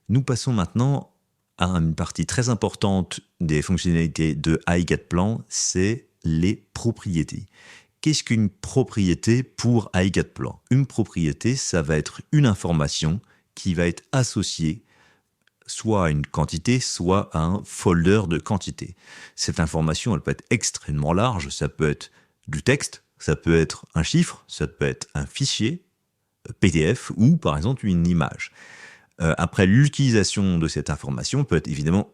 Nous passons maintenant à une partie très importante des fonctionnalités de iGetPlan, c'est les propriétés. Qu'est-ce qu'une propriété pour iGetPlan? Une propriété, ça va être une information qui va être associée soit à une quantité, soit à un folder de quantité. Cette information, elle peut être extrêmement large, ça peut être du texte, ça peut être un chiffre, ça peut être un fichier PDF ou par exemple une image. Après, l'utilisation de cette information peut être évidemment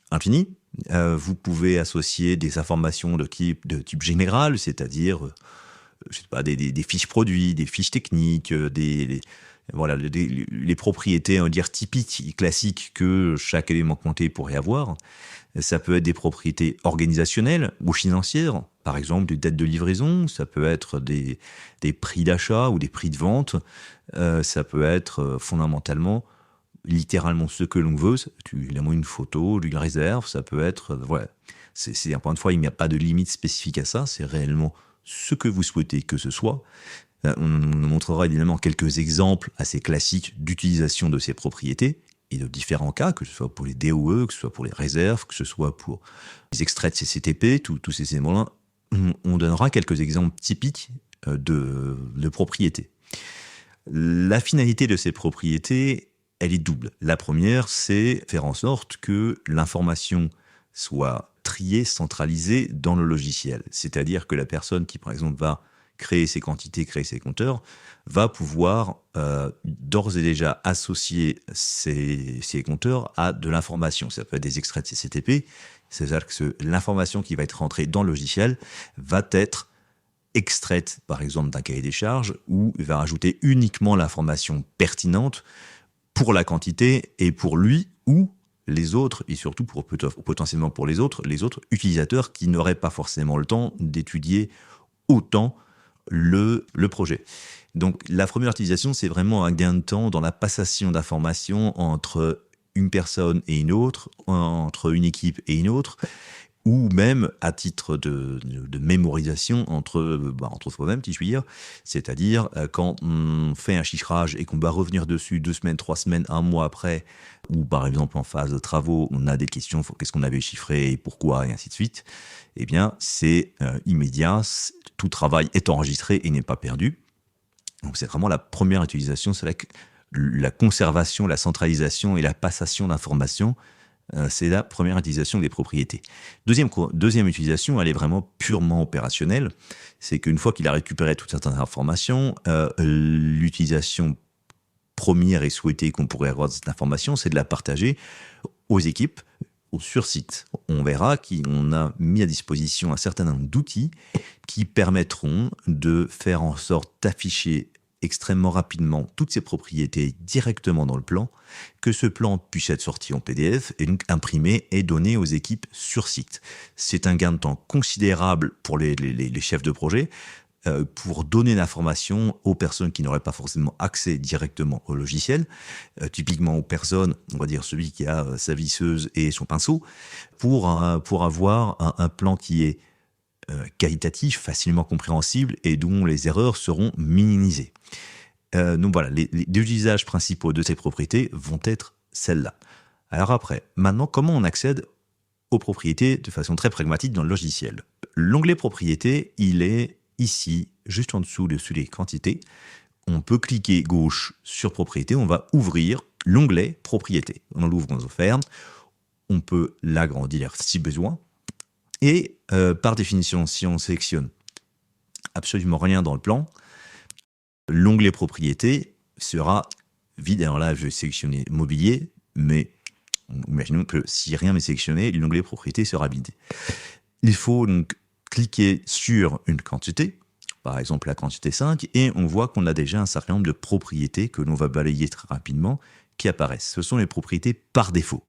infinie. Vous pouvez associer des informations de type général, c'est-à-dire je sais pas, des fiches produits, des fiches techniques, voilà, les propriétés, on va dire, typiques, classiques que chaque élément compté pourrait avoir. Ça peut être des propriétés organisationnelles ou financières, par exemple des dettes de livraison, ça peut être des prix d'achat ou des prix de vente, ça peut être fondamentalement, littéralement ce que l'on veut, évidemment une photo, une réserve, ça peut être, voilà. Encore une fois, il n'y a pas de limite spécifique à ça, c'est réellement ce que vous souhaitez que ce soit. On montrera évidemment quelques exemples assez classiques d'utilisation de ces propriétés et de différents cas, que ce soit pour les DOE, que ce soit pour les réserves, que ce soit pour les extraits de CCTP, tous ces éléments-là. On donnera quelques exemples typiques de propriétés. La finalité de ces propriétés, elle est double. La première, c'est faire en sorte que l'information soit triée, centralisée dans le logiciel. C'est-à-dire que la personne qui, par exemple, va créer ses quantités, créer ses compteurs, va pouvoir d'ores et déjà associer ces compteurs à de l'information. Ça peut être des extraits de CCTP, c'est-à-dire que l'information qui va être rentrée dans le logiciel va être extraite, par exemple, d'un cahier des charges, où il va rajouter uniquement l'information pertinente pour la quantité et pour lui ou les autres, et surtout potentiellement pour les autres utilisateurs qui n'auraient pas forcément le temps d'étudier autant le projet. Donc la première utilisation, c'est vraiment un gain de temps dans la passation d'informations entre une personne et une autre, entre une équipe et une autre, ou même à titre de mémorisation entre soi-même, si je puis dire. C'est-à-dire, quand on fait un chiffrage et qu'on va revenir dessus 2 semaines, 3 semaines, 1 mois après, ou par exemple en phase de travaux, on a des questions, qu'est-ce qu'on avait chiffré et pourquoi, et ainsi de suite, eh bien, c'est immédiat, tout travail est enregistré et n'est pas perdu. Donc c'est vraiment la première utilisation, c'est la conservation, la centralisation et la passation d'informations. C'est la première utilisation des propriétés. Deuxième utilisation, elle est vraiment purement opérationnelle. C'est qu'une fois qu'il a récupéré toutes certaines informations, l'utilisation première et souhaitée qu'on pourrait avoir de cette information, c'est de la partager aux équipes, sur site. On verra qu'on a mis à disposition un certain nombre d'outils qui permettront de faire en sorte d'afficher extrêmement rapidement toutes ces propriétés directement dans le plan, que ce plan puisse être sorti en PDF et donc imprimé et donné aux équipes sur site. C'est un gain de temps considérable pour les chefs de projet, pour donner l'information aux personnes qui n'auraient pas forcément accès directement au logiciel, typiquement aux personnes, on va dire celui qui a sa visseuse et son pinceau, pour avoir un plan qui est qualitatif, facilement compréhensible et dont les erreurs seront minimisées. Donc voilà, les usages principaux de ces propriétés vont être celles-là. Alors après, maintenant, comment on accède aux propriétés de façon très pragmatique dans le logiciel? L'onglet propriétés, il est ici, juste en dessous les quantités. On peut cliquer gauche sur propriétés, on va ouvrir l'onglet propriétés. On l'ouvre, on le ferme. On peut l'agrandir si besoin. Et par définition, si on sélectionne absolument rien dans le plan, l'onglet propriétés sera vide. Alors là, je vais sélectionner mobilier, mais imaginons que si rien n'est sélectionné, l'onglet propriétés sera vide. Il faut donc cliquer sur une quantité, par exemple la quantité 5, et on voit qu'on a déjà un certain nombre de propriétés que l'on va balayer très rapidement qui apparaissent. Ce sont les propriétés par défaut.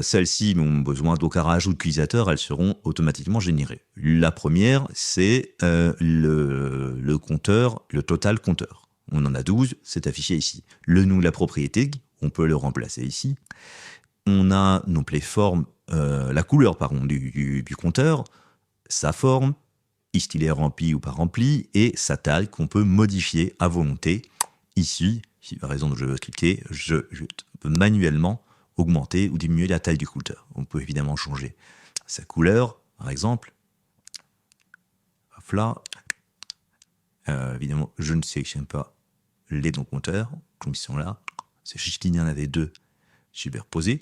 Celles-ci n'ont besoin d'aucun rajout d'utilisateur, elles seront automatiquement générées. La première, c'est le compteur, le total compteur. On en a 12, c'est affiché ici. Le nom de la propriété, on peut le remplacer ici. On a donc les formes, la couleur du compteur, sa forme, est-ce qu'il est rempli ou pas rempli, et sa taille qu'on peut modifier à volonté. Ici, par exemple, je veux cliquer, je peut manuellement augmenter ou diminuer la taille du compteur. On peut évidemment changer sa couleur, par exemple. Hop là. Évidemment, je ne sélectionne pas les deux compteurs, comme ils sont là. C'est juste qu'il y en avait deux superposés.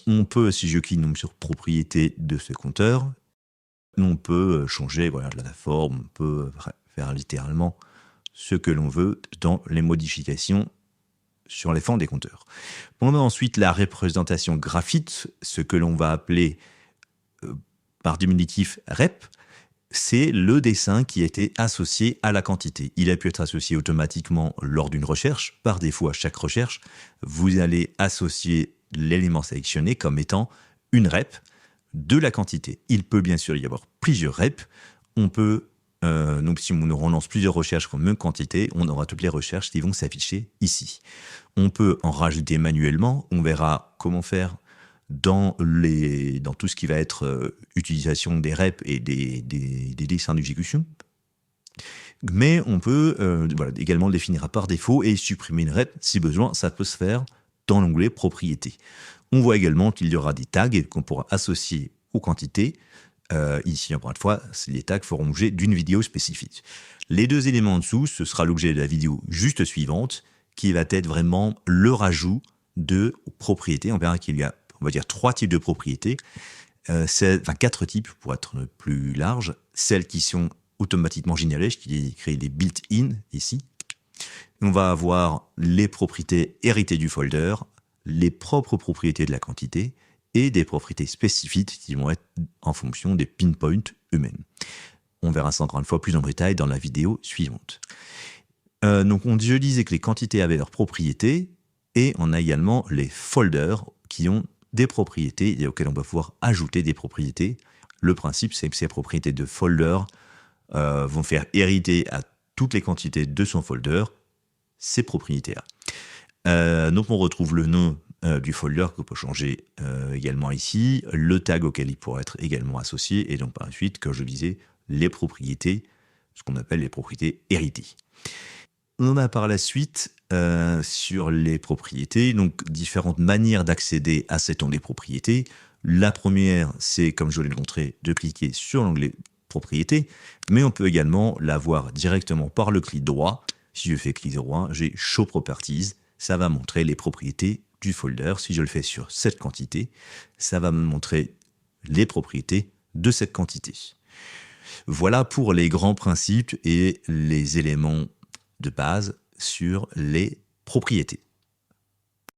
On peut, si je clique donc sur propriété de ce compteur, on peut changer voilà, la forme, on peut faire littéralement ce que l'on veut dans les modifications sur les formes des compteurs. On a ensuite la représentation graphique, ce que l'on va appeler par diminutif rep. C'est le dessin qui a été associé à la quantité. Il a pu être associé automatiquement lors d'une recherche. Par défaut, à chaque recherche, vous allez associer l'élément sélectionné comme étant une rep de la quantité. Il peut bien sûr y avoir plusieurs reps. On peut, donc si on relance plusieurs recherches comme même quantité, on aura toutes les recherches qui vont s'afficher ici. On peut en rajouter manuellement. On verra comment faire dans tout ce qui va être utilisation des reps et des dessins d'exécution. Mais on peut également le définir par défaut et supprimer une rep si besoin. Ça peut se faire dans l'onglet propriétés. On voit également qu'il y aura des tags qu'on pourra associer aux quantités. Ici, encore une fois, les tags feront l'objet d'une vidéo spécifique. Les deux éléments en dessous, ce sera l'objet de la vidéo juste suivante, qui va être vraiment le rajout de propriétés. On verra qu'il y a, on va dire, 3 types de propriétés, 4 types pour être plus large, celles qui sont automatiquement générées, qui créent des built-in ici. On va avoir les propriétés héritées du folder, les propres propriétés de la quantité et des propriétés spécifiques qui vont être en fonction des pinpoints humaines. On verra ça encore une fois plus en détail dans la vidéo suivante. Donc je disais que les quantités avaient leurs propriétés et on a également les folders qui ont des propriétés et auxquelles on va pouvoir ajouter des propriétés. Le principe, c'est que ces propriétés de folder vont faire hériter à toutes les quantités de son folder ces propriétés-là. Donc on retrouve le nom du folder qu'on peut changer également ici, le tag auquel il pourra être également associé, et donc par la suite, comme je disais, les propriétés, ce qu'on appelle les propriétés héritées. On a par la suite sur les propriétés, donc différentes manières d'accéder à cet onglet propriétés. La première, c'est, comme je l'ai montré, de cliquer sur l'onglet propriétés, mais on peut également l'avoir directement par le clic droit. Si je fais clic droit, j'ai Show Properties, ça va montrer les propriétés du folder. Si je le fais sur cette quantité, ça va me montrer les propriétés de cette quantité. Voilà pour les grands principes et les éléments de base sur les propriétés.